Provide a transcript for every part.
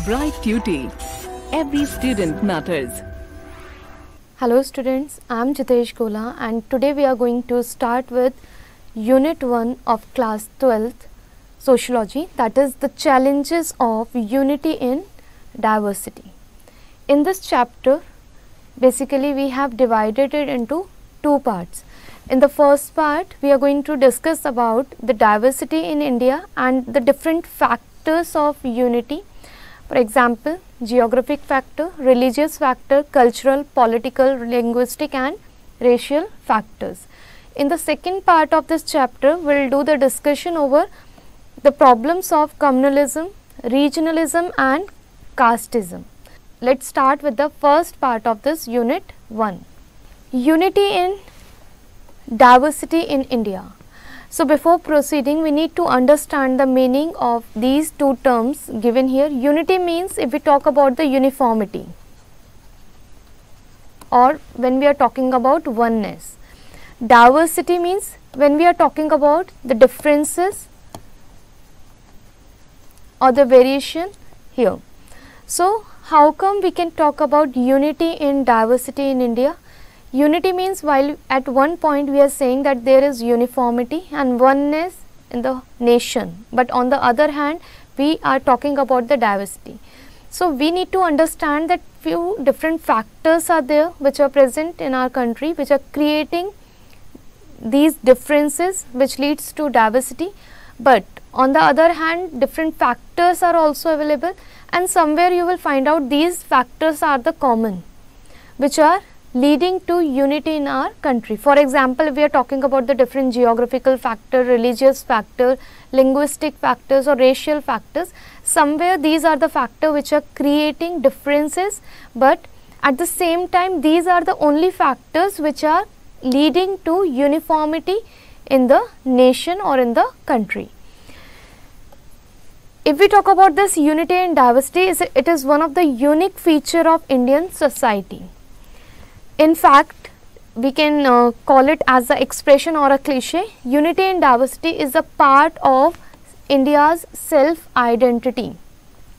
Bright Cutie. Every student matters. Hello students, I am Jitesh Gola and today we are going to start with Unit 1 of class 12th Sociology, that is the challenges of unity in diversity. In this chapter, basically we have divided it into two parts. In the first part, we are going to discuss about the diversity in India and the different factors of unity. For example, geographic factor, religious factor, cultural, political, linguistic and racial factors. In the second part of this chapter, we will do the discussion over the problems of communalism, regionalism and casteism. Let's start with the first part of this unit 1. Unity in diversity in India. So, before proceeding, we need to understand the meaning of these two terms given here. Unity means if we talk about the uniformity or when we are talking about oneness. Diversity means when we are talking about the differences or the variation here. So, how come we can talk about unity in diversity in India? Unity means while at one point we are saying that there is uniformity and oneness in the nation, but on the other hand we are talking about the diversity. So, we need to understand that few different factors are there which are present in our country, which are creating these differences which leads to diversity, but on the other hand different factors are also available and somewhere you will find out these factors are the common which are leading to unity in our country. For example, we are talking about the different geographical factor, religious factor, linguistic factors or racial factors. Somewhere these are the factors which are creating differences, but at the same time these are the only factors which are leading to uniformity in the nation or in the country. If we talk about this unity and diversity, it is one of the unique feature of Indian society. In fact, we can call it as the expression or a cliche. Unity and diversity is a part of India's self-identity.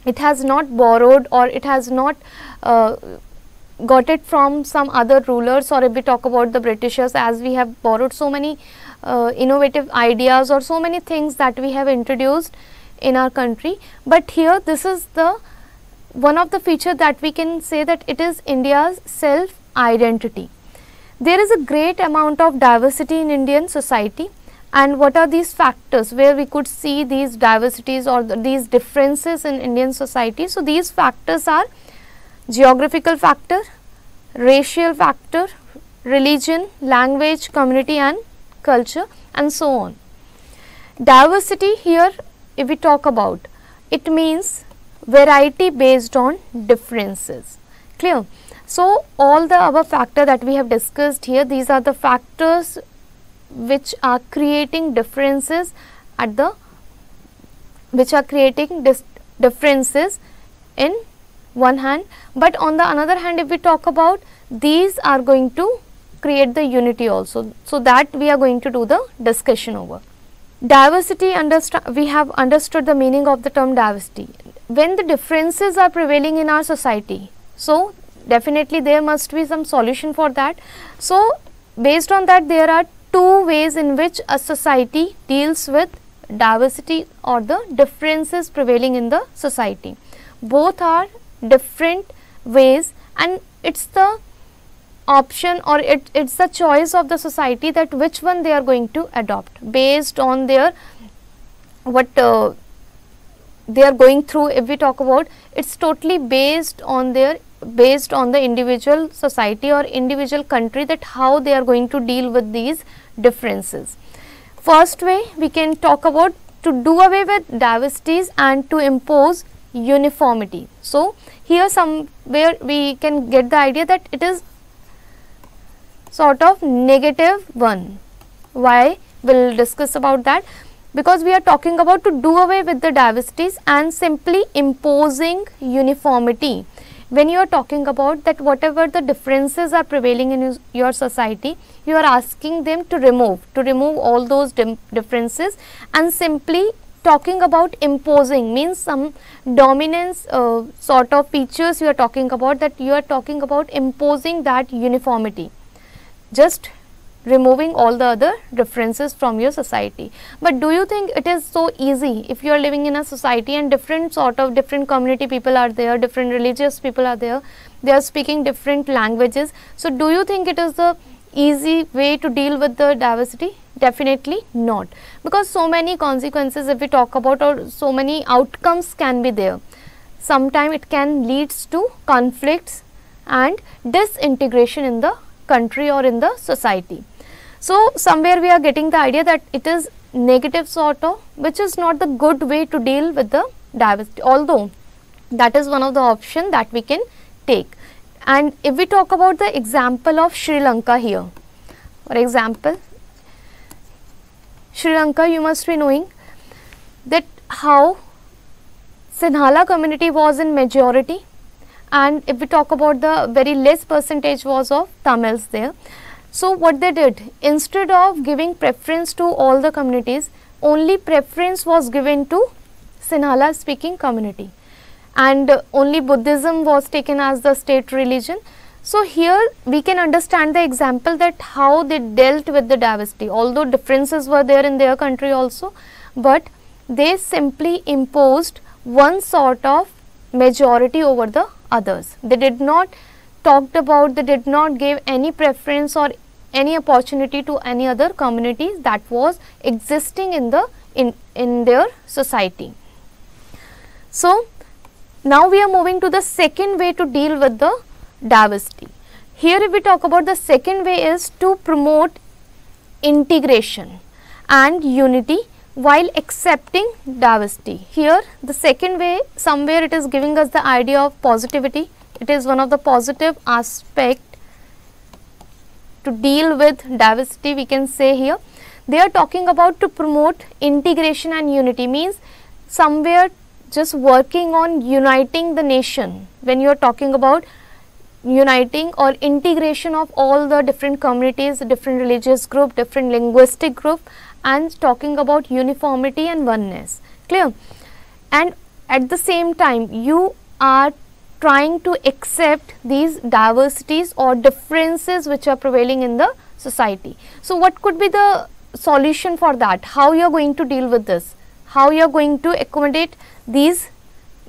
It has not borrowed or it has not got it from some other rulers, or if we talk about the Britishers, as we have borrowed so many innovative ideas or so many things that we have introduced in our country. But here this is the one of the feature that we can say that it is India's self-identity. There is a great amount of diversity in Indian society, and what are these factors where we could see these diversities or these differences in Indian society? So, these factors are geographical factor, racial factor, religion, language, community and culture and so on. Diversity here, if we talk about, it means variety based on differences. Clear? So, all the above factor that we have discussed here, these are the factors which are creating differences at the, which are creating differences in one hand, but on the another hand if we talk about, these are going to create the unity also. So, that we are going to do the discussion over. Diversity, we have understood the meaning of the term diversity. When the differences are prevailing in our society, so definitely there must be some solution for that. So, based on that there are two ways in which a society deals with diversity or the differences prevailing in the society. Both are different ways and it's the option or it's the choice of the society that which one they are going to adopt based on their what they are going through. If we talk about, it's totally based on the individual society or individual country, that how they are going to deal with these differences. First way we can talk about to do away with diversities and to impose uniformity. So, here somewhere we can get the idea that it is sort of negative one. Why? We will discuss about that, because we are talking about to do away with the diversities and simply imposing uniformity. When you are talking about that whatever the differences are prevailing in your society, you are asking them to remove all those differences and simply talking about imposing, means some dominance sort of features you are talking about, that you are talking about imposing that uniformity, just removing all the other differences from your society. But do you think it is so easy if you are living in a society and different community people are there, different religious people are there, they are speaking different languages. So do you think it is the easy way to deal with the diversity? Definitely not, because so many consequences if we talk about, or so many outcomes can be there. Sometimes it can leads to conflicts and disintegration in the country or in the society. So somewhere we are getting the idea that it is negative sort of, which is not the good way to deal with the diversity, although that is one of the option that we can take. And if we talk about the example of Sri Lanka here, for example, Sri Lanka, you must be knowing that how Sinhala community was in majority, and if we talk about the very less percentage was of Tamils there. So what they did, instead of giving preference to all the communities, only preference was given to Sinhala speaking community, and only Buddhism was taken as the state religion. So here we can understand the example that how they dealt with the diversity, although differences were there in their country also, but they simply imposed one sort of majority over the others. They did not talked about, they did not give any preference or any opportunity to any other communities that was existing in the in their society. So now we are moving to the second way to deal with the diversity. Here if we talk about, the second way is to promote integration and unity while accepting diversity. Here the second way, somewhere it is giving us the idea of positivity. It is one of the positive aspect to deal with diversity, we can say here. They are talking about to promote integration and unity, means somewhere just working on uniting the nation. When you are talking about uniting or integration of all the different communities, different religious group, different linguistic group, and talking about uniformity and oneness, clear? And at the same time you are trying to accept these diversities or differences which are prevailing in the society. So what could be the solution for that? How you are going to deal with this? How you are going to accommodate this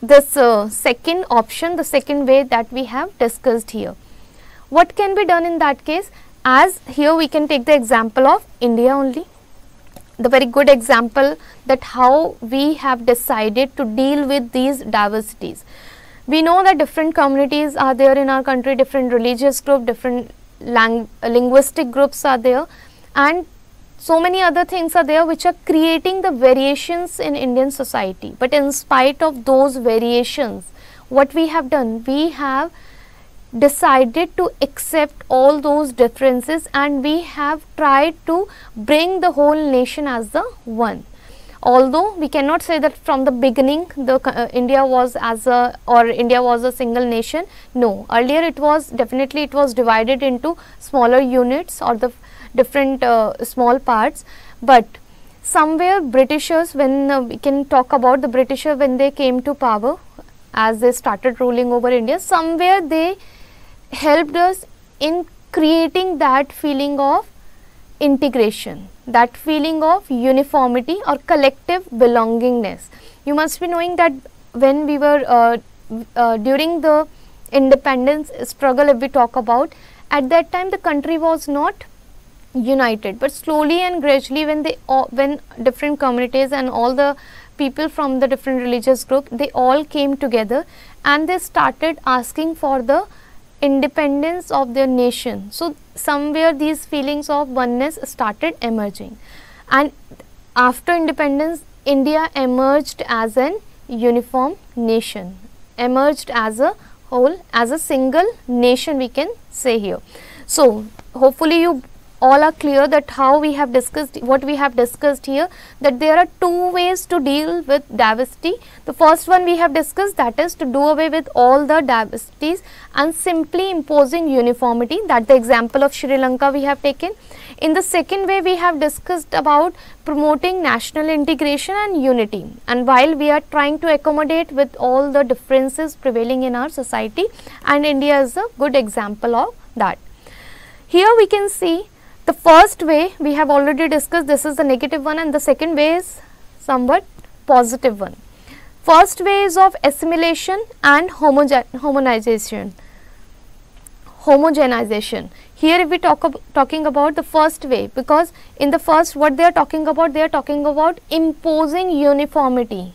second option, the second way that we have discussed here? What can be done in that case? As here we can take the example of India only, the very good example that how we have decided to deal with these diversities. We know that different communities are there in our country, different religious group, different linguistic groups are there, and so many other things are there which are creating the variations in Indian society. But in spite of those variations, what we have done, we have decided to accept all those differences, and we have tried to bring the whole nation as the one. Although we cannot say that from the beginning India was a single nation. No, earlier it was definitely, it was divided into smaller units or the different small parts. But somewhere Britishers, when we can talk about the Britishers, when they came to power, as they started ruling over India, somewhere they helped us in creating that feeling of integration, that feeling of uniformity or collective belongingness. You must be knowing that when we were during the independence struggle, if we talk about, at that time the country was not united, but slowly and gradually when different communities and all the people from the different religious group, they all came together and they started asking for the independence of their nation. So somewhere these feelings of oneness started emerging, and after independence India emerged as an uniform nation, emerged as a whole, as a single nation, we can say here. So hopefully you all are clear that how we have discussed, what we have discussed here, that there are two ways to deal with diversity. The first one we have discussed, that is to do away with all the diversities and simply imposing uniformity, that the example of Sri Lanka we have taken. In the second way, we have discussed about promoting national integration and unity, and while we are trying to accommodate with all the differences prevailing in our society, and India is a good example of that. Here we can see the first way we have already discussed, this is the negative one, and the second way is somewhat positive one. First way is of assimilation and homogenization. Here if we talking about the first way, because in the first what they are talking about imposing uniformity,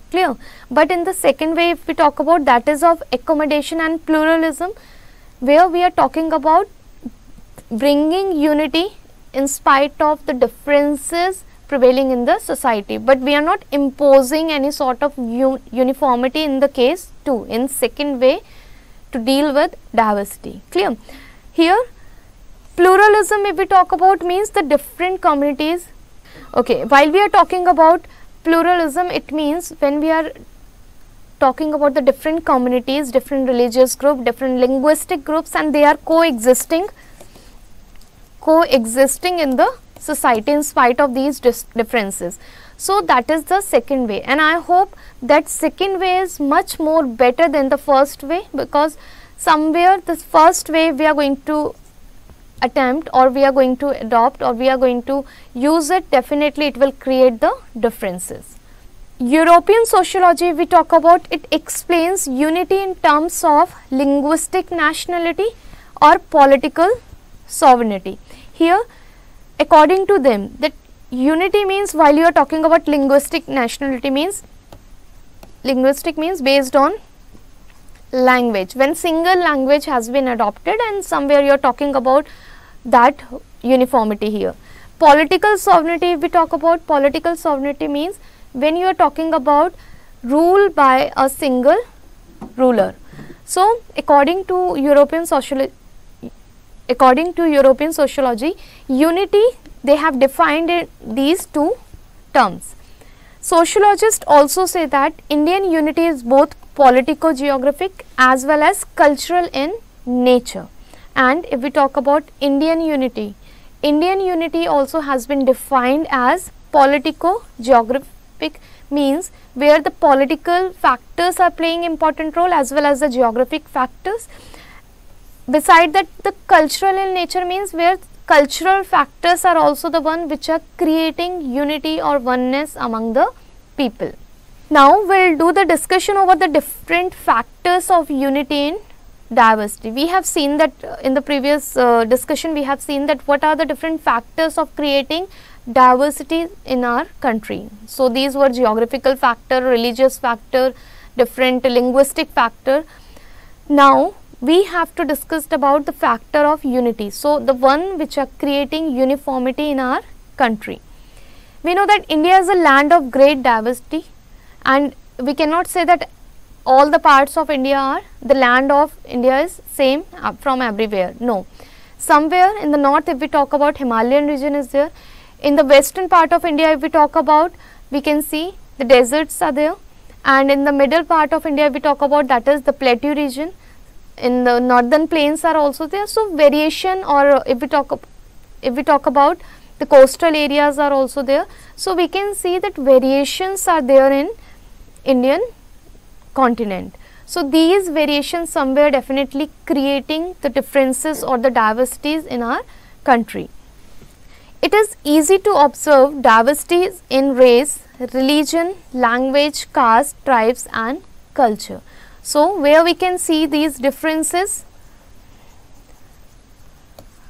clear. But in the second way if we talk about, that is of accommodation and pluralism, where we are talking about bringing unity in spite of the differences prevailing in the society, but we are not imposing any sort of uniformity in the case 2, in second way, to deal with diversity, clear. Here pluralism if we talk about means the different communities. Okay, while we are talking about pluralism, it means when we are talking about the different communities, different religious group, different linguistic groups, and they are coexisting in the society in spite of these differences. So that is the second way, and I hope that second way is much more better than the first way, because somewhere this first way we are going to attempt, or we are going to adopt, or we are going to use it, definitely it will create the differences. European sociology we talk about, it explains unity in terms of linguistic nationality or political sovereignty. Here according to them, that unity means, while you are talking about linguistic nationality means, linguistic means based on language, when single language has been adopted, and somewhere you are talking about that uniformity here. Political sovereignty, if we talk about political sovereignty means when you are talking about rule by a single ruler. So according to European sociology, unity they have defined these two terms. Sociologists also say that Indian unity is both politico-geographic as well as cultural in nature. And if we talk about Indian unity also has been defined as politico-geographic, means where the political factors are playing important role as well as the geographic factors. Beside that, the cultural in nature means where cultural factors are also the one which are creating unity or oneness among the people. Now we will do the discussion over the different factors of unity in diversity. We have seen that in the previous discussion, we have seen that what are the different factors of creating diversity in our country. So these were geographical factor, religious factor, different linguistic factor. Now we have to discuss about the factor of unity. So the one which are creating uniformity in our country. We know that India is a land of great diversity, and we cannot say that all the parts of India are, the land of India is same from everywhere. No, somewhere in the north if we talk about Himalayan region is there. In the western part of India if we talk about, we can see the deserts are there, and in the middle part of India if we talk about, that is the plateau region. In the northern plains are also there. So variation, or if we talk about the coastal areas are also there. So we can see that variations are there in Indian continent. So these variations somewhere definitely creating the differences or the diversities in our country. It is easy to observe diversities in race, religion, language, caste, tribes and culture. So where we can see these differences,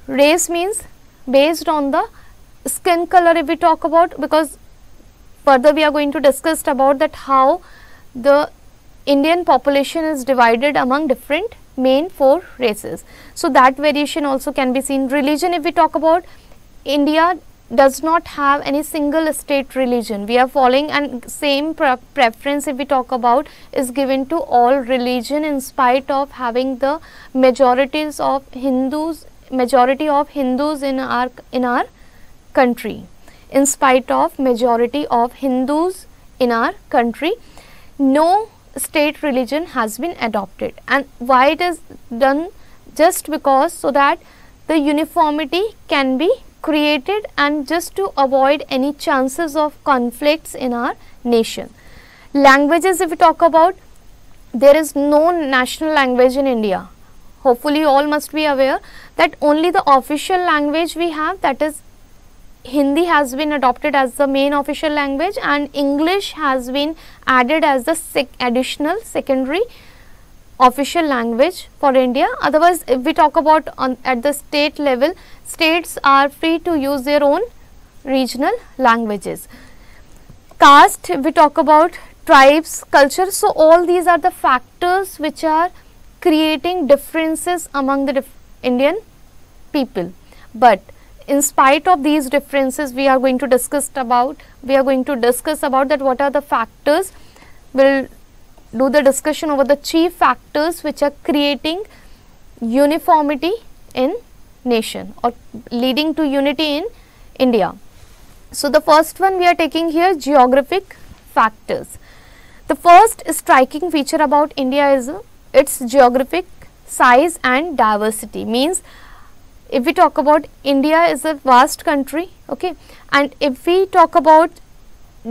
race means based on the skin color if we talk about, because further we are going to discuss about that how the Indian population is divided among different main 4 races. So that variation also can be seen. Religion if we talk about, India does not have any single state religion. We are following, and same preference if we talk about is given to all religion in spite of having the majority of Hindus in our country. In spite of majority of Hindus in our country, no state religion has been adopted. And why it is done? Just because so that the uniformity can be created and just to avoid any chances of conflicts in our nation. Languages, if we talk about, there is no national language in India. Hopefully all must be aware that only the official language we have, that is Hindi, has been adopted as the main official language, and English has been added as the additional secondary official language for India. Otherwise, if we talk about at the state level, states are free to use their own regional languages. Caste, if we talk about, tribes, culture, so all these are the factors which are creating differences among the Indian people. But in spite of these differences, we are going to discuss about that what are the factors. We'll do the discussion over the chief factors which are creating uniformity in nation or leading to unity in India. So the first one we are taking here, geographic factors. The first striking feature about India is its geographic size and diversity. Means if we talk about, India is a vast country, okay, and if we talk about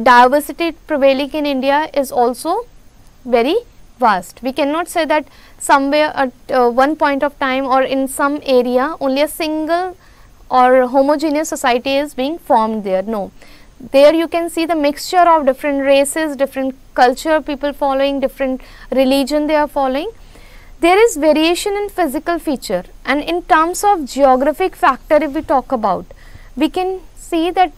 diversity prevailing in India is also very vast. We cannot say that somewhere at one point of time or in some area only a single or homogeneous society is being formed there. No, there you can see the mixture of different races, different culture people following, different religion they are following. There is variation in physical feature, and in terms of geographic factor, if we talk about, we can see that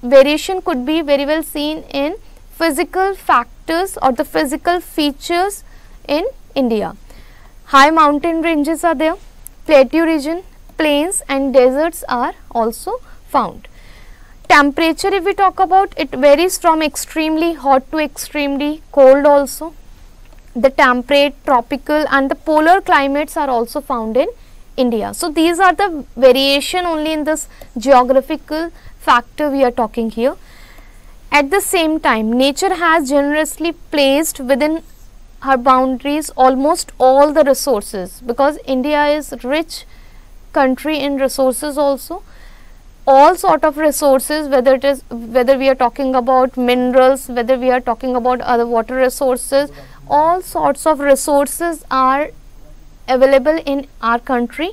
variation could be very well seen in physical factors or the physical features in India. High mountain ranges are there, plateau region, plains and deserts are also found. Temperature, if we talk about, it varies from extremely hot to extremely cold also. The temperate, tropical and the polar climates are also found in India. So these are the variation only in this geographical factor we are talking here. At the same time, nature has generously placed within her boundaries almost all the resources, because India is rich country in resources also. All sort of resources, whether we are talking about minerals, whether we are talking about other water resources, all sorts of resources are available in our country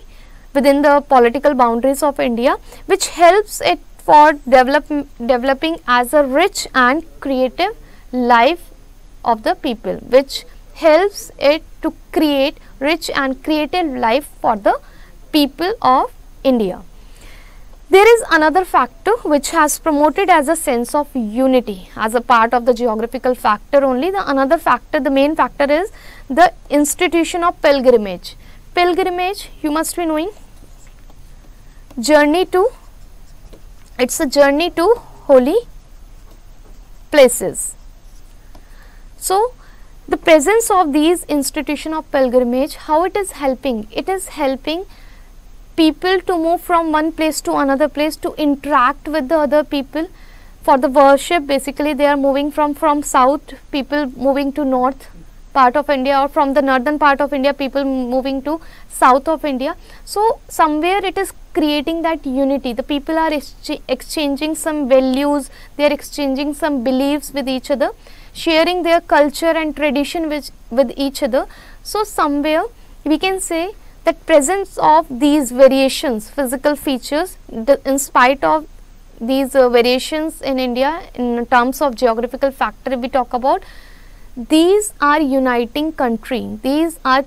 within the political boundaries of India, which helps it for developing as a rich and creative life of the people, which helps it to create rich and creative life for the people of India. There is another factor which has promoted as a sense of unity as a part of the geographical factor only. The another factor, the main factor, is the institution of pilgrimage. Pilgrimage, you must be knowing, journey to, it's a journey to holy places. So the presence of these institution of pilgrimage, how it is helping? It is helping people to move from one place to another place, to interact with the other people for the worship. Basically they are moving from south, people moving to north part of India, or from the northern part of India, people moving to south of India. So somewhere it is creating that unity. The people are exchanging some values, they are exchanging some beliefs with each other, sharing their culture and tradition with each other. So somewhere we can say that presence of these variations, physical features, in spite of these variations in India in terms of geographical factor, if we talk about, these are uniting country. These are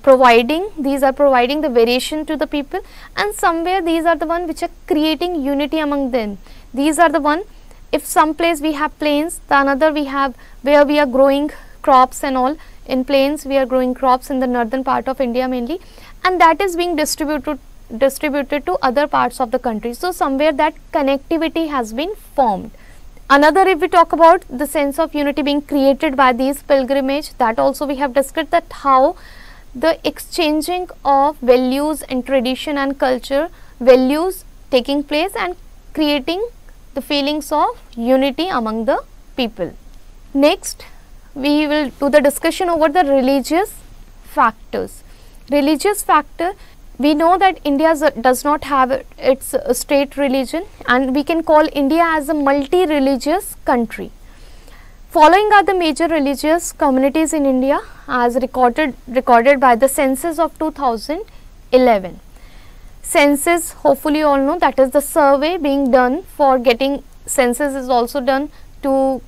providing the variation to the people, and somewhere these are the one which are creating unity among them. These are the one, if some place we have plains, the another we have where we are growing crops and all. In plains we are growing crops in the northern part of India mainly, and that is being distributed to other parts of the country. So somewhere that connectivity has been formed. Another, if we talk about the sense of unity being created by these pilgrimage, that also we have discussed, that how the exchanging of values and tradition and culture values taking place and creating the feelings of unity among the people. Next, we will do the discussion over the religious factors. Religious factor, we know that India does not have its state religion, and we can call India as a multi-religious country. Following are the major religious communities in India as recorded by the census of 2011. Census, hopefully you all know, that is the survey being done for getting census is also done to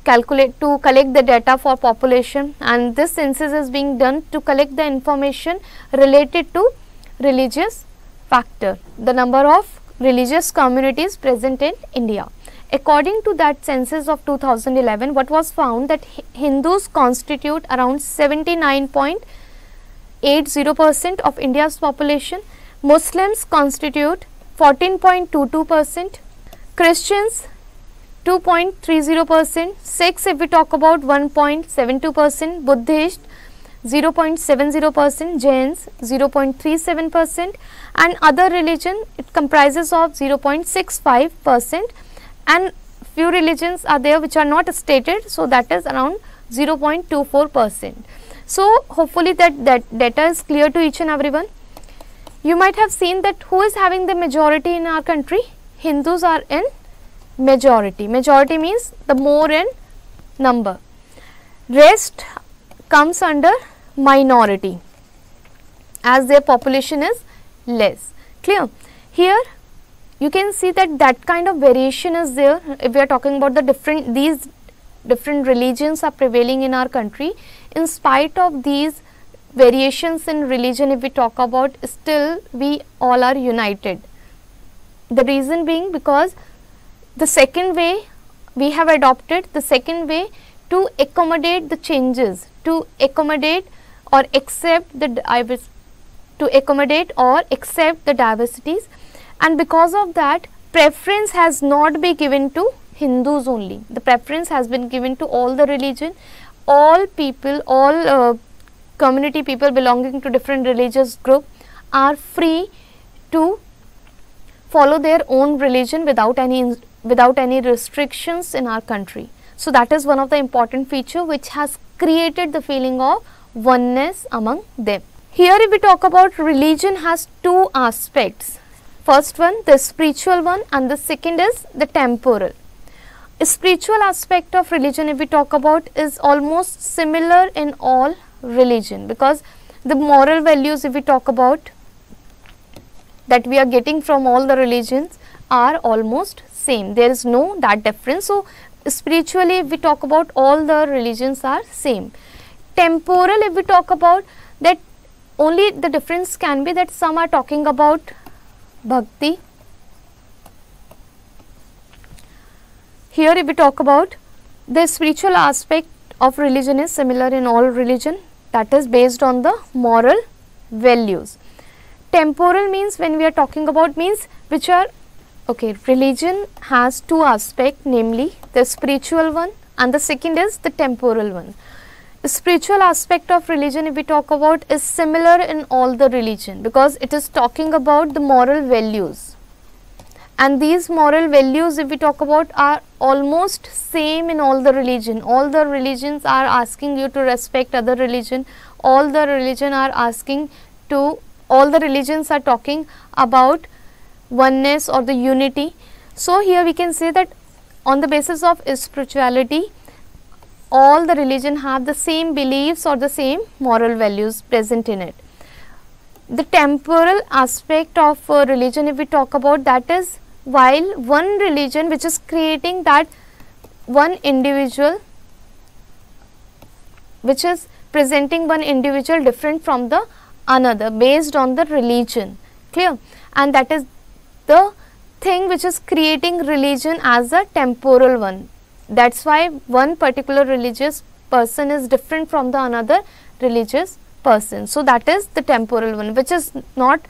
collect the data for population, and this census is being done to collect the information related to religious factor, the number of religious communities present in India. According to that census of 2011, what was found that Hindus constitute around 79.80% of India's population, Muslims constitute 14.22%, Christians 2.30%, Sikhs if we talk about 1.72%, Buddhist 0.70%, Jains 0.37%, and other religion it comprises of 0.65%, and few religions are there which are not stated, so that is around 0.24%. So hopefully that data is clear to each and everyone. You might have seen that who is having the majority in our country? Hindus are in majority. Majority means the more in number. Rest comes under minority as their population is less. Clear? Here you can see that kind of variation is there. If we are talking about these different religions are prevailing in our country, in spite of these variations in religion, if we talk about, still we all are united. The reason being because the second way we have adopted, the second way to accommodate the changes, to accommodate or accept the diversities, and because of that preference has not been given to Hindus only. The preference has been given to all the religion, all people, all community people belonging to different religious group are free to follow their own religion without any restrictions in our country. So that is one of the important feature which has created the feeling of oneness among them. Here if we talk about, religion has two aspects. First one, the spiritual one, and the second is the temporal. A spiritual aspect of religion if we talk about is almost similar in all religion, because the moral values if we talk about that we are getting from all the religions are almost same. There is no that difference. So spiritually if we talk about, all the religions are same. Temporal if we talk about, that only the difference can be that some are talking about bhakti. Here if we talk about, the spiritual aspect of religion is similar in all religion, that is based on the moral values. Temporal means when we are talking about, means which are religion has two aspects, namely the spiritual one and the second is the temporal one. The spiritual aspect of religion if we talk about is similar in all the religion, because it is talking about the moral values, and these moral values if we talk about are almost same in all the religion. All the religions are asking you to respect other religion, all the religions are talking about oneness or the unity. So here we can say that on the basis of spirituality, all the religion have the same beliefs or the same moral values present in it. The temporal aspect of religion if we talk about, that is while one religion which is creating that one individual, which is presenting one individual different from the another based on the religion. Clear? And that is the thing which is creating religion as a temporal one. That's why one particular religious person is different from the another religious person. So that is the temporal one, which is not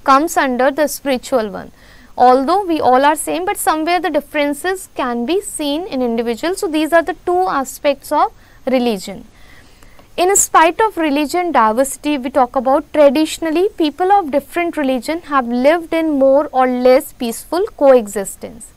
comes under the spiritual one. Although we all are same, but somewhere the differences can be seen in individuals. So these are the two aspects of religion. In spite of religion diversity, we talk about, traditionally people of different religion have lived in more or less peaceful coexistence.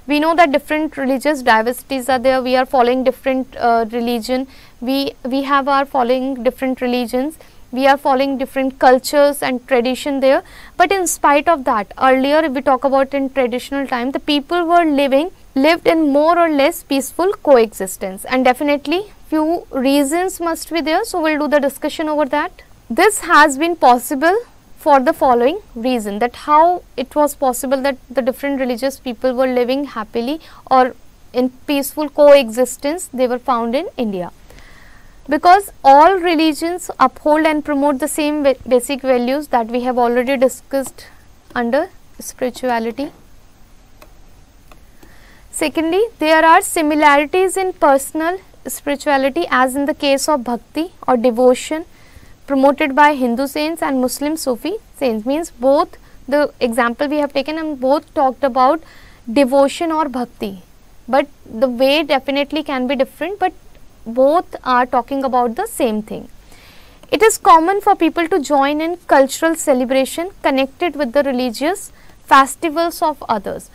We know that different religious diversities are there. We are following different religion. We have our following different religions, we are following different cultures and tradition there. But in spite of that, earlier if we talk about in traditional time, the people were lived in more or less peaceful coexistence, and definitely few reasons must be there. So, we will do the discussion over that. This has been possible for the following reason, that how it was possible that the different religious people were living happily or in peaceful coexistence they were found in India. Because all religions uphold and promote the same basic values that we have already discussed under spirituality. Secondly, there are similarities in personal spirituality, as in the case of bhakti or devotion promoted by Hindu saints and Muslim Sufi saints. Means both the example we have taken and both talked about devotion or bhakti, but the way definitely can be different, but both are talking about the same thing. It is common for people to join in cultural celebration connected with the religious festivals of others.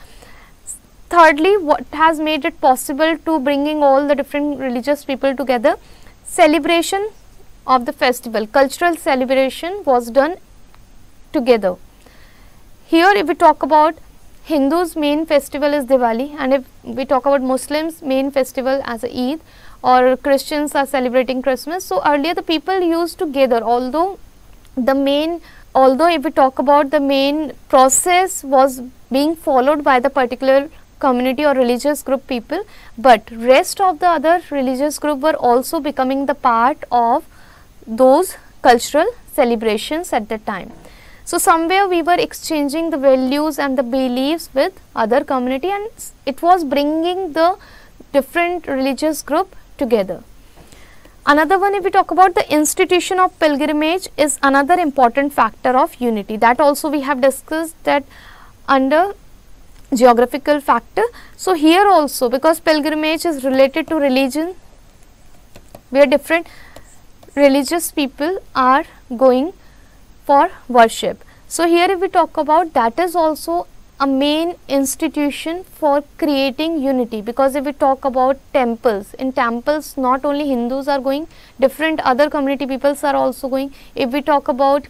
Thirdly, what has made it possible to bringing all the different religious people together? Celebration of the festival, cultural celebration was done together. Here if we talk about Hindus, main festival is Diwali, and if we talk about Muslims, main festival as a Eid, or Christians are celebrating Christmas. So, earlier the people used to gather, although if we talk about the main process was being followed by the particular community or religious group people, but rest of the other religious group were also becoming the part of those cultural celebrations at that time. So, somewhere we were exchanging the values and the beliefs with other community, and it was bringing the different religious group together. Another one, if we talk about the institution of pilgrimage, is another important factor of unity. That also we have discussed that under geographical factor. So, here also, because pilgrimage is related to religion, where different religious people are going for worship. So, here if we talk about, that is also a main institution for creating unity, because if we talk about temples, in temples not only Hindus are going, different other community peoples are also going. If we talk about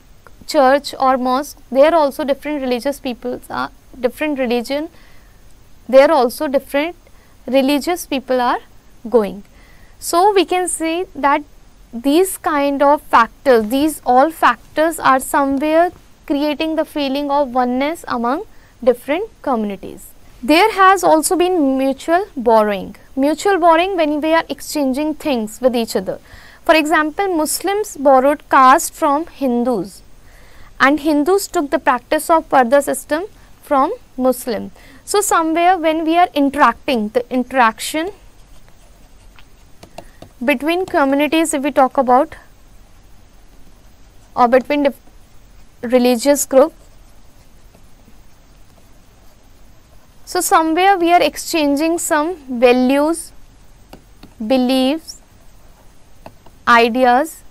church or mosque, there also different religious peoples are, different religion, there also different religious people are going. So, we can say that these kind of factors, these all factors are somewhere creating the feeling of oneness among different communities. There has also been mutual borrowing. Mutual borrowing, when we are exchanging things with each other. For example, Muslims borrowed caste from Hindus, and Hindus took the practice of parda system from Muslim. So, somewhere when we are interacting, the interaction between communities, if we talk about, or between religious group, so somewhere we are exchanging some values, beliefs, ideas,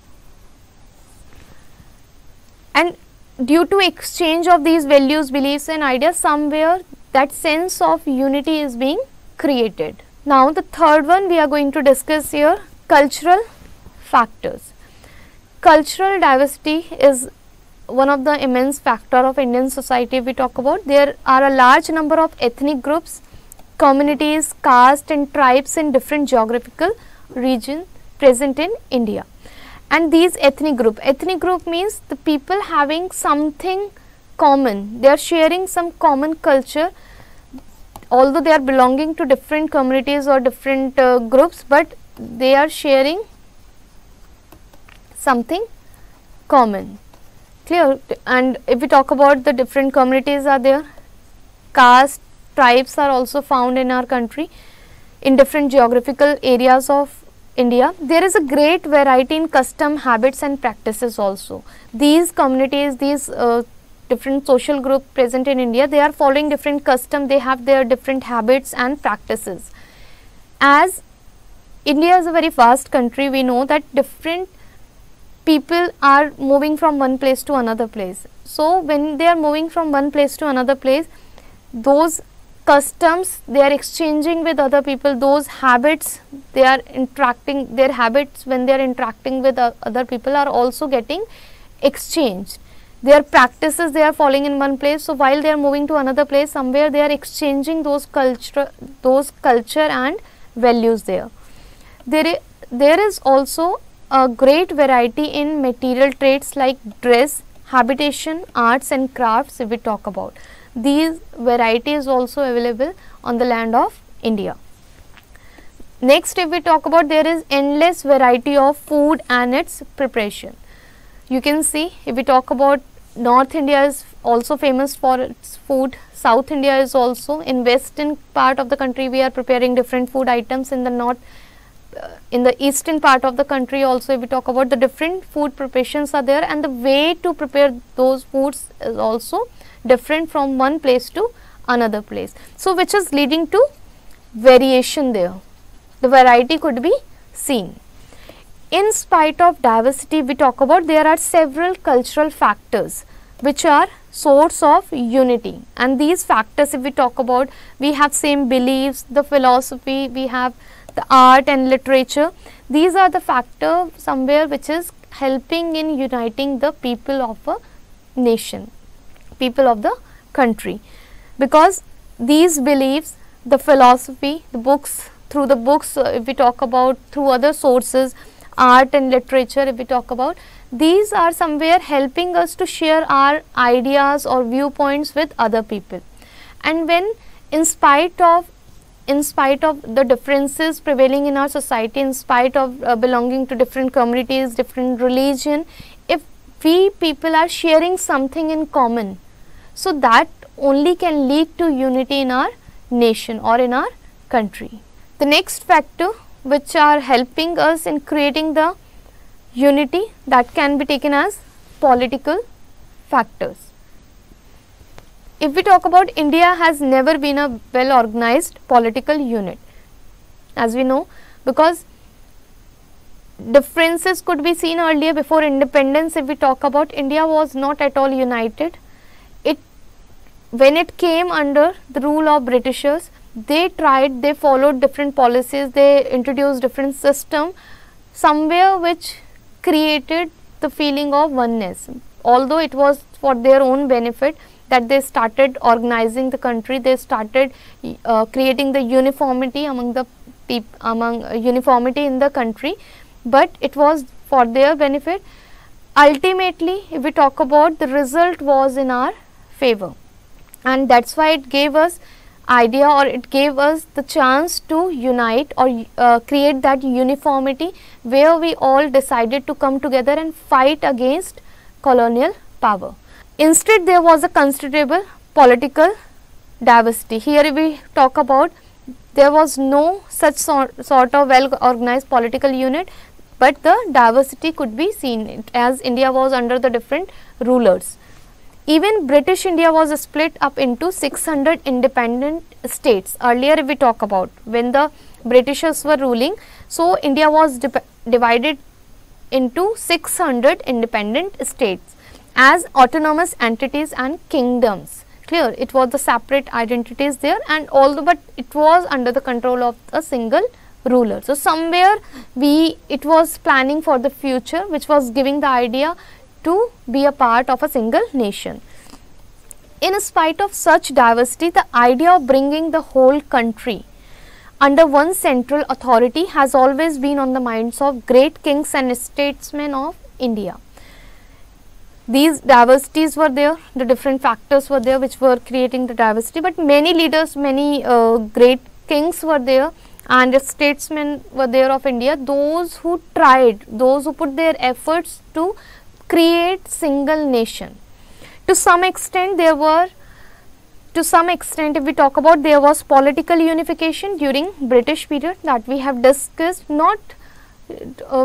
and due to exchange of these values, beliefs and ideas, somewhere that sense of unity is being created. Now, the third one we are going to discuss here, cultural factors. Cultural diversity is one of the immense factor of Indian society. If we talk about, there are a large number of ethnic groups, communities, caste and tribes in different geographical regions present in India. And these ethnic group means the people having something common, they are sharing some common culture, although they are belonging to different communities or different groups, but they are sharing something common. Clear? And if we talk about the different communities are there, caste, tribes are also found in our country in different geographical areas of India. There is a great variety in custom, habits and practices also. These communities, these different social group present in India, they are following different custom, they have their different habits and practices. As India is a very vast country, we know that different people are moving from one place to another place. So, when they are moving from one place to another place, those customs they are exchanging with other people, those habits they are interacting, their habits when they are interacting with other people are also getting exchanged. Their practices they are following in one place, so while they are moving to another place, somewhere they are exchanging those culture and values there. There is also a great variety in material traits like dress, habitation, arts and crafts. If we talk about these varieties also available on the land of India. Next, if we talk about, there is endless variety of food and its preparation. You can see, if we talk about North India is also famous for its food, South India is also, in western part of the country we are preparing different food items, in the north, in the eastern part of the country also if we talk about, the different food preparations are there, and the way to prepare those foods is also different from one place to another place. So, which is leading to variation there, the variety could be seen. In spite of diversity we talk about, there are several cultural factors which are source of unity, and these factors if we talk about, we have same beliefs, the philosophy, we have the art and literature. These are the factor somewhere which is helping in uniting the people of a nation, people of the country, because these beliefs, the philosophy, the books, through the books if we talk about, through other sources, art and literature if we talk about, these are somewhere helping us to share our ideas or viewpoints with other people. And when in spite of the differences prevailing in our society, in spite of belonging to different communities, different religion, if we people are sharing something in common, so that only can lead to unity in our nation or in our country. The next factor which are helping us in creating the unity, that can be taken as political factors. If we talk about, India has never been a well organized political unit, as we know, because differences could be seen earlier before independence. If we talk about, India was not at all united. When it came under the rule of Britishers, they followed different policies, they introduced different system, somewhere which created the feeling of oneness, although it was for their own benefit that they started organizing the country, they started creating the uniformity among the uniformity in the country, but it was for their benefit. Ultimately, if we talk about, the result was in our favor, and that's why it gave us idea, or it gave us the chance to unite or create that uniformity, where we all decided to come together and fight against colonial power. Instead, there was a considerable political diversity. Here we talk about, there was no such sort of well organized political unit, but the diversity could be seen as India was under the different rulers. Even British India was split up into 600 independent states. Earlier if we talk about, when the Britishers were ruling, so India was divided into 600 independent states as autonomous entities and kingdoms. Clear, it was the separate identities there, and although but it was under the control of a single ruler. So somewhere it was planning for the future, which was giving the idea to be a part of a single nation. In spite of such diversity, the idea of bringing the whole country under one central authority has always been on the minds of great kings and statesmen of India. These diversities were there, the different factors were there which were creating the diversity, but many leaders, many great kings were there and statesmen were there of India, those who tried, those who put their efforts to create single nation. To some extent if we talk about, there was political unification during British period that we have discussed. Not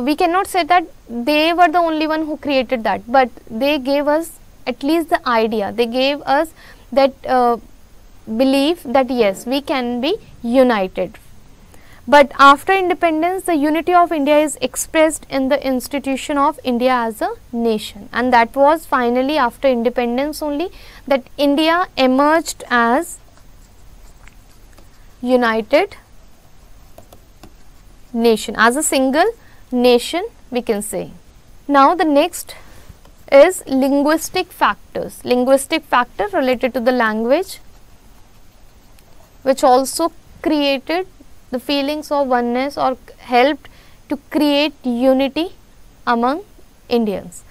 we cannot say that they were the only one who created that, but they gave us at least the idea, they gave us that belief that yes, we can be united. But after independence, the unity of India is expressed in the institution of India as a nation, and that was finally after independence only that India emerged as united nation, as a single nation we can say. Now the next is linguistic factors. Linguistic factor related to the language, which also created the feelings of oneness or helped to create unity among Indians.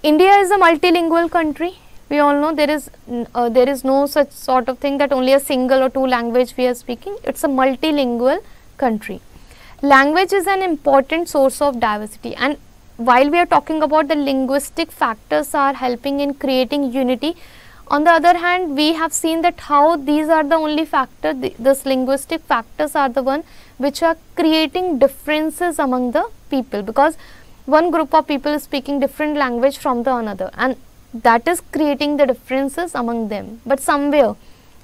India is a multilingual country. We all know there is no such sort of thing that only a single or two language we are speaking. It's a multilingual country. Language is an important source of diversity, and while we are talking about the linguistic factors are helping in creating unity, on the other hand we have seen that how these are the only factor, this linguistic factors are the one which are creating differences among the people, because one group of people is speaking different language from the another, and that is creating the differences among them. But somewhere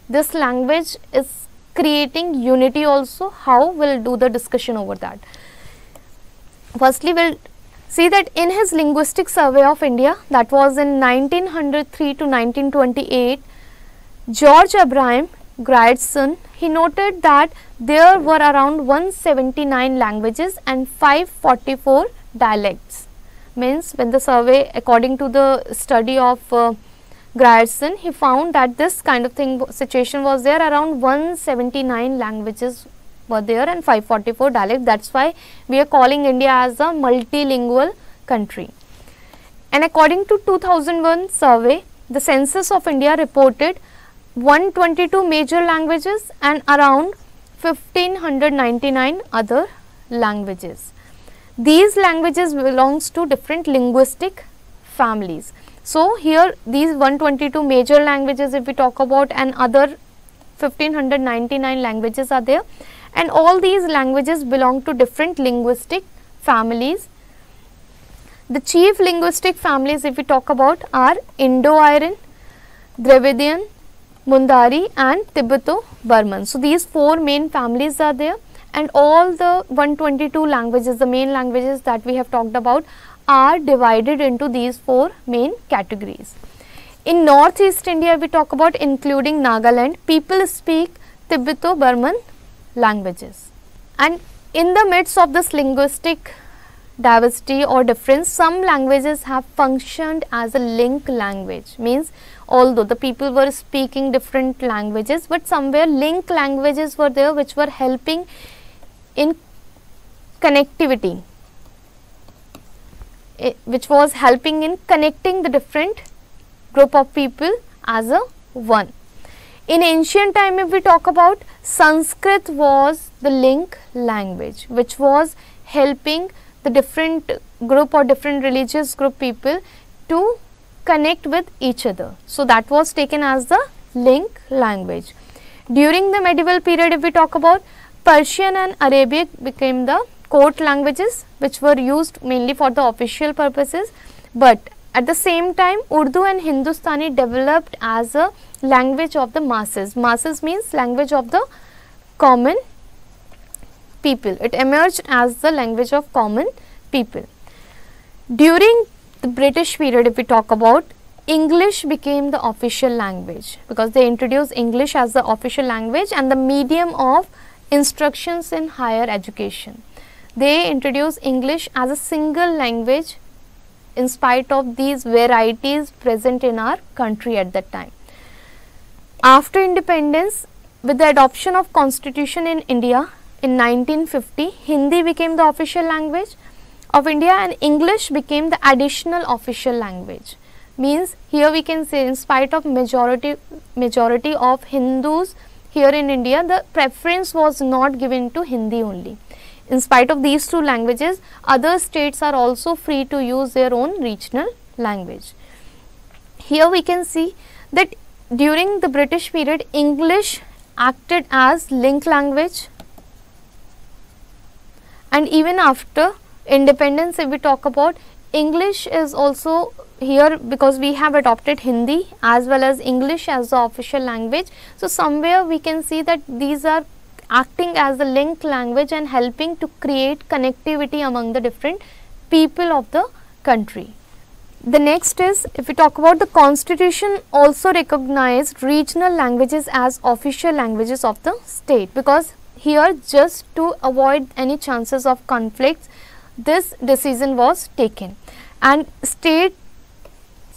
this language is creating unity also. How? We'll do the discussion over that. Firstly, we'll see that in his linguistic survey of India, that was in 1903 to 1928, George Abraham Grierson, he noted that there were around 179 languages and 544 dialects. Means when the survey, according to the study of Grierson, he found that this kind of situation was there. Around 179 languages were there and 544 dialects. That's why we are calling India as a multilingual country. And according to 2001 survey, the census of India reported 122 major languages and around 1599 other languages. These languages belongs to different linguistic families. So here these 122 major languages if we talk about, and other 1599 languages are there, and all these languages belong to different linguistic families. The chief linguistic families if we talk about are Indo-Aryan, Dravidian, Mundari and Tibeto-Burman. So these four main families are there, and all the 122 languages, the main languages that we have talked about, are divided into these four main categories. In Northeast India we talk about, including Nagaland, people speak Tibeto-Burman languages. And in the midst of this linguistic diversity or difference, some languages have functioned as a link language. Means although the people were speaking different languages, but somewhere link languages were there which were helping in connectivity, which was helping in connecting the different group of people as a one. In ancient time if we talk about, Sanskrit was the link language which was helping the different group or different religious group people to connect with each other. So that was taken as the link language. During the medieval period if we talk about, Persian and Arabic became the court languages which were used mainly for the official purposes, but at the same time Urdu and Hindustani developed as a language of the masses. Masses means language of the common people. It emerged as the language of common people. During the British period if we talk about, English became the official language because they introduced English as the official language and the medium of instructions in higher education. They introduced English as a single language in spite of these varieties present in our country at that time. After independence, with the adoption of constitution in India in 1950, Hindi became the official language of India and English became the additional official language. Means here we can say in spite of majority of Hindus here in India, the preference was not given to Hindi only. In spite of these two languages, other states are also free to use their own regional language. Here we can see that during the British period, English acted as link language, and even after independence if we talk about, English is also here because we have adopted Hindi as well as English as the official language. So somewhere we can see that these are acting as the link language and helping to create connectivity among the different people of the country. The next is, if we talk about the constitution also recognized regional languages as official languages of the state, because here just to avoid any chances of conflicts this decision was taken, and states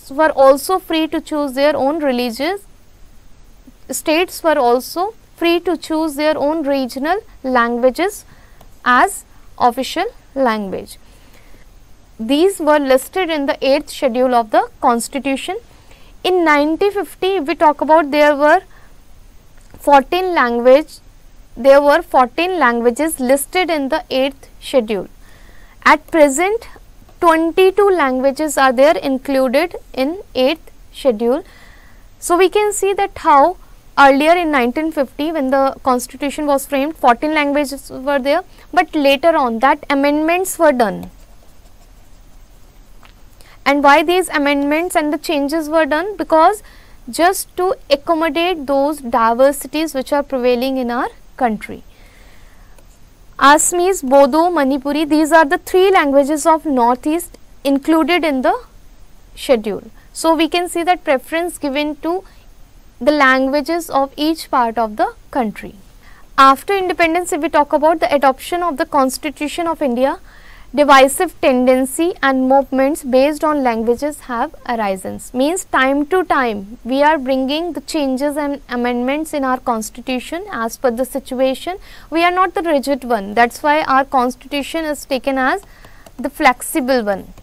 were also free to choose their own religious, states were also free to choose their own regional languages as official language. These were listed in the 8th schedule of the constitution. In 1950, if we talk about, there were 14 languages listed in the 8th schedule. At present, 22 languages are there included in 8th schedule. So we can see that how earlier in 1950, when the constitution was framed, 14 languages were there, but later on that amendments were done. And why these amendments and the changes were done? Because just to accommodate those diversities which are prevailing in our country. Assamese, Bodo, Manipuri, these are the 3 languages of Northeast included in the schedule. So we can see that preference given to the languages of each part of the country. After independence, if we talk about the adoption of the Constitution of India, divisive tendency and movements based on languages have arisen. Means time to time we are bringing the changes and amendments in our constitution as per the situation. We are not the rigid one. That is why our constitution is taken as the flexible one,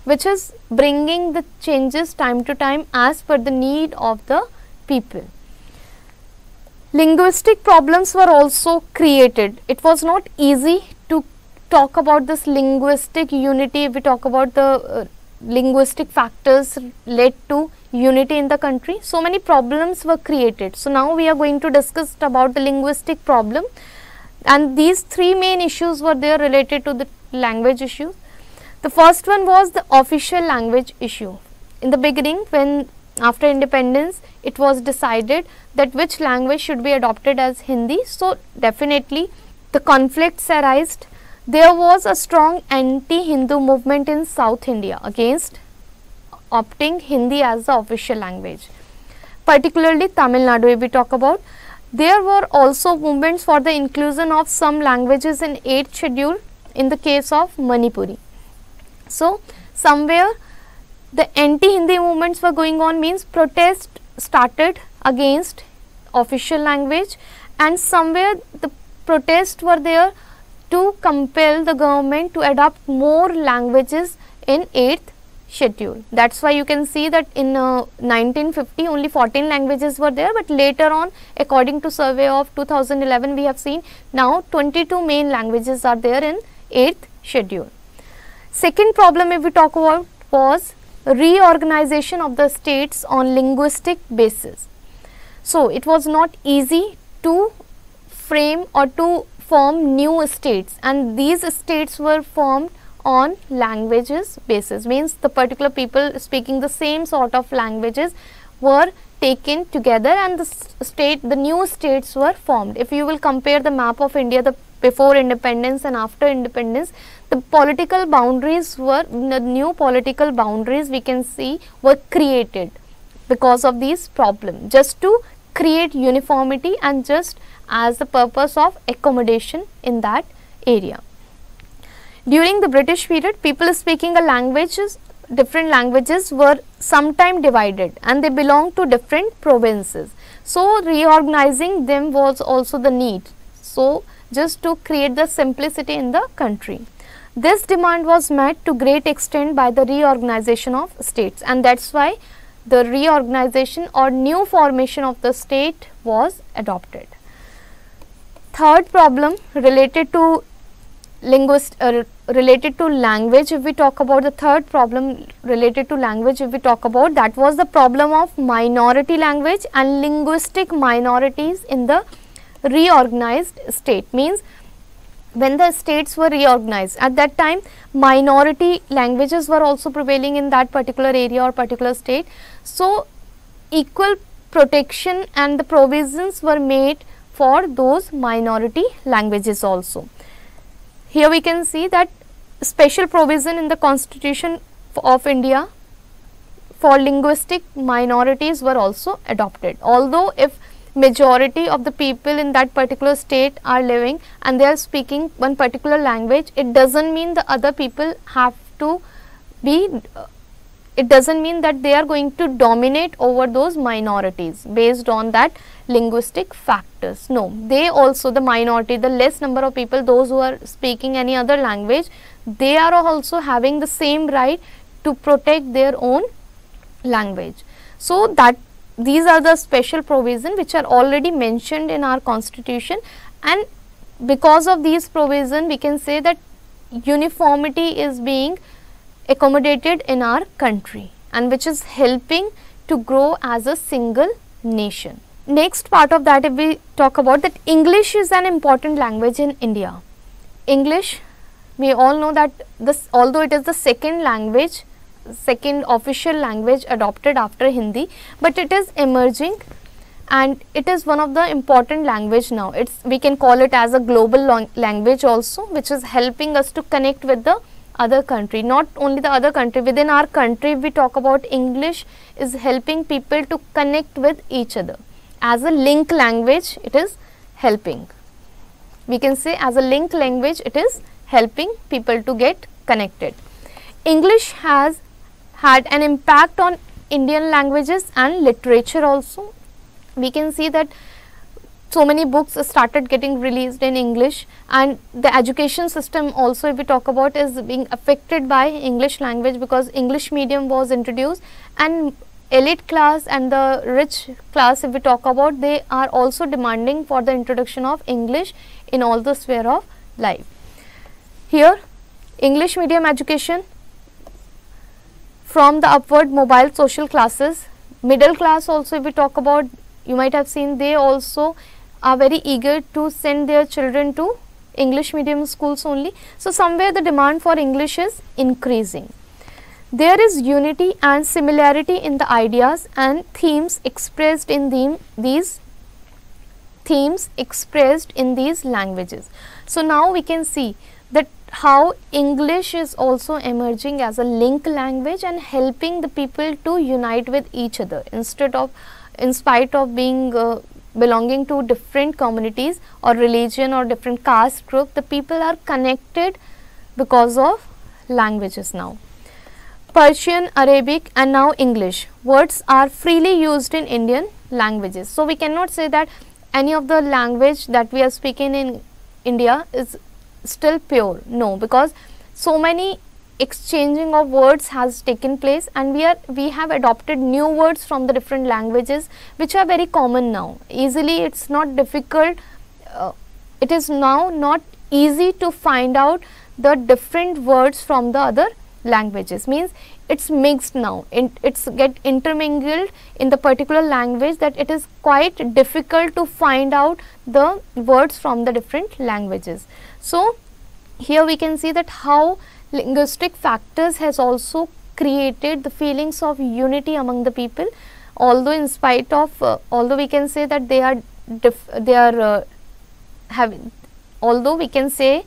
which is bringing the changes time to time as per the need of the people. Linguistic problems were also created. It was not easy to talk about this linguistic unity. If we talk about the linguistic factors led to unity in the country, so many problems were created. So now we are going to discuss about the linguistic problem, and these 3 main issues were there related to the language issues. The first one was the official language issue. In the beginning, when after independence, it was decided that which language should be adopted as Hindi. So definitely the conflicts arised. There was a strong anti-Hindu movement in South India against opting Hindi as the official language, particularly Tamil Nadu. If we talk about, there were also movements for the inclusion of some languages in 8th schedule in the case of Manipuri. So somewhere the anti-Hindi movements were going on, means protest started against official language, and somewhere the protests were there to compel the government to adopt more languages in 8th schedule. That is why you can see that in 1950 only 14 languages were there, but later on, according to survey of 2011, we have seen now 22 main languages are there in 8th schedule. Second problem, if we talk about, was reorganization of the states on linguistic basis. So it was not easy to frame or to form new states, and these states were formed on languages basis, means the particular people speaking the same sort of languages were taken together and the new states were formed. If you will compare the map of India, the before independence and after independence, the political boundaries were, the new political boundaries we can see were created because of these problems, just to create uniformity and just as the purpose of accommodation in that area. During the British period, people speaking a languages, different languages were sometime divided and they belonged to different provinces. So reorganizing them was also the need. So just to create the simplicity in the country. This demand was met to great extent by the reorganization of states, and that is why the reorganization or new formation of the state was adopted. Third problem related to related to language. If we talk about the third problem related to language, if we talk about, that was the problem of minority language and linguistic minorities in the reorganized state. Means when the states were reorganized, at that time minority languages were also prevailing in that particular area or particular state. So equal protection and the provisions were made for those minority languages also. Here we can see that special provision in the Constitution of India for linguistic minorities were also adopted. Although if majority of the people in that particular state are living and they are speaking one particular language, it doesn't mean the other people have to be, it doesn't mean that they are going to dominate over those minorities based on that linguistic factors. No, they also, the minority, the less number of people, those who are speaking any other language, they are also having the same right to protect their own language. So that these are the special provision which are already mentioned in our constitution, and because of these provision we can say that uniformity is being accommodated in our country, and which is helping to grow as a single nation. Next part of that, if we talk about that, English is an important language in India. English, we all know that this, although it is the second language, second official language adopted after Hindi, but it is emerging and it is one of the important language now. It's, we can call it as a global language also, which is helping us to connect with the other country. Not only the other country, within our country, if we talk about English, is helping people to connect with each other. As a link language, it is helping. We can say as a link language, it is helping people to get connected. English has had an impact on Indian languages and literature also. We can see that so many books started getting released in English, and the education system also, if we talk about, is being affected by English language, because English medium was introduced, and elite class and the rich class, if we talk about, they are also demanding for the introduction of English in all the sphere of life. Here English medium education from the upward mobile social classes, middle class also, if we talk about, you might have seen, they also are very eager to send their children to English medium schools only. So somewhere the demand for English is increasing. There is unity and similarity in the ideas and themes expressed in these languages. So now we can see that how English is also emerging as a link language and helping the people to unite with each other, instead of, in spite of being belonging to different communities or religion or different caste group, the people are connected because of languages now. Persian, Arabic and now English words are freely used in Indian languages. So we cannot say that any of the language that we are speaking in India is still pure. No, because so many exchanging of words has taken place, and we have adopted new words from the different languages which are very common now. Easily, it's not difficult, it is now not easy to find out the different words from the other languages. Means it's mixed now, it's get intermingled in the particular language, that it is quite difficult to find out the words from the different languages. So here we can see that how linguistic factors has also created the feelings of unity among the people, although in spite of although we can say that although we can say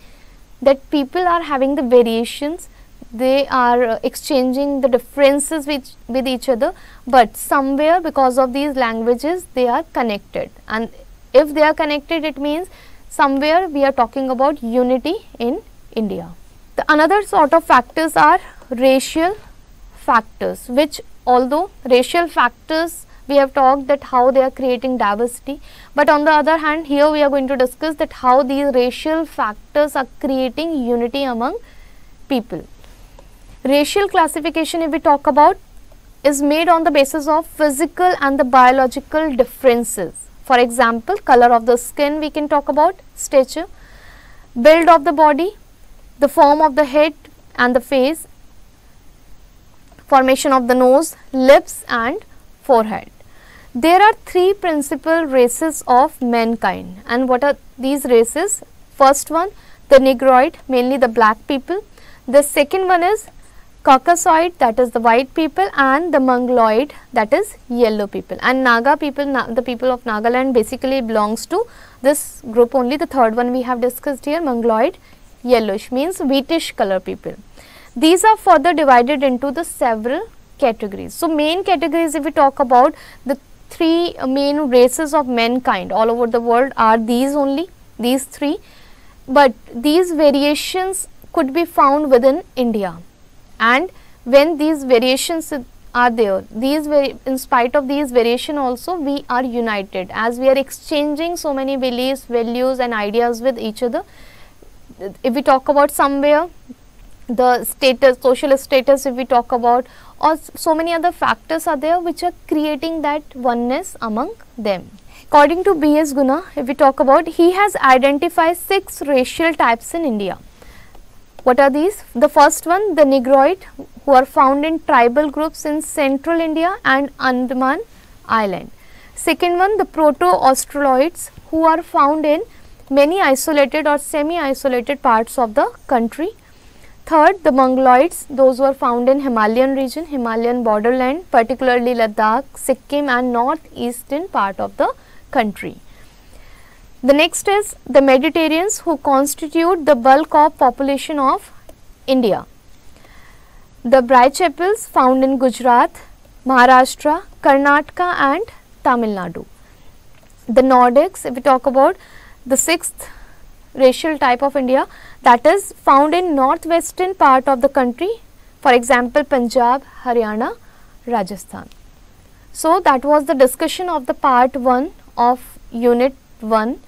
that people are having the variations, they are exchanging the differences with each other, but somewhere because of these languages they are connected, and if they are connected, it means somewhere we are talking about unity in India. The another sort of factors are racial factors, which, although racial factors we have talked that how they are creating diversity, but on the other hand, here we are going to discuss that how these racial factors are creating unity among people. Racial classification, if we talk about, is made on the basis of physical and the biological differences. For example, color of the skin, we can talk about, stature, build of the body, the form of the head and the face, formation of the nose, lips and forehead. There are three principal races of mankind, and what are these races? First one, the Negroid, mainly the black people. The second one is Caucasoid, that is the white people, and the Mongoloid, that is yellow people. And Naga people, the people of Nagaland basically belongs to this group only. The third one we have discussed here, Mongoloid, yellowish, means wheatish color people. These are further divided into the several categories. So, main categories, if we talk about the three main races of mankind all over the world are these only, these three, but these variations could be found within India, and when these variations are there, in spite of these variation also we are united, as we are exchanging so many beliefs, values and ideas with each other. If we talk about somewhere the status, social status, if we talk about, or so many other factors are there which are creating that oneness among them. According to B.S. Guna, if we talk about, he has identified 6 racial types in India. What are these? The first one, the Negroid, who are found in tribal groups in central India and Andaman Island. Second one, the Proto-Australoids, who are found in many isolated or semi-isolated parts of the country. Third, the Mongoloids, those who are found in Himalayan region, Himalayan borderland, particularly Ladakh, Sikkim and northeastern part of the country. The next is the Mediterraneans, who constitute the bulk of population of India. The Brahechapels found in Gujarat, Maharashtra, Karnataka and Tamil Nadu. The Nordics, if we talk about the 6th racial type of India, that is found in northwestern part of the country, for example Punjab, Haryana, Rajasthan. So, that was the discussion of the part 1 of unit 1.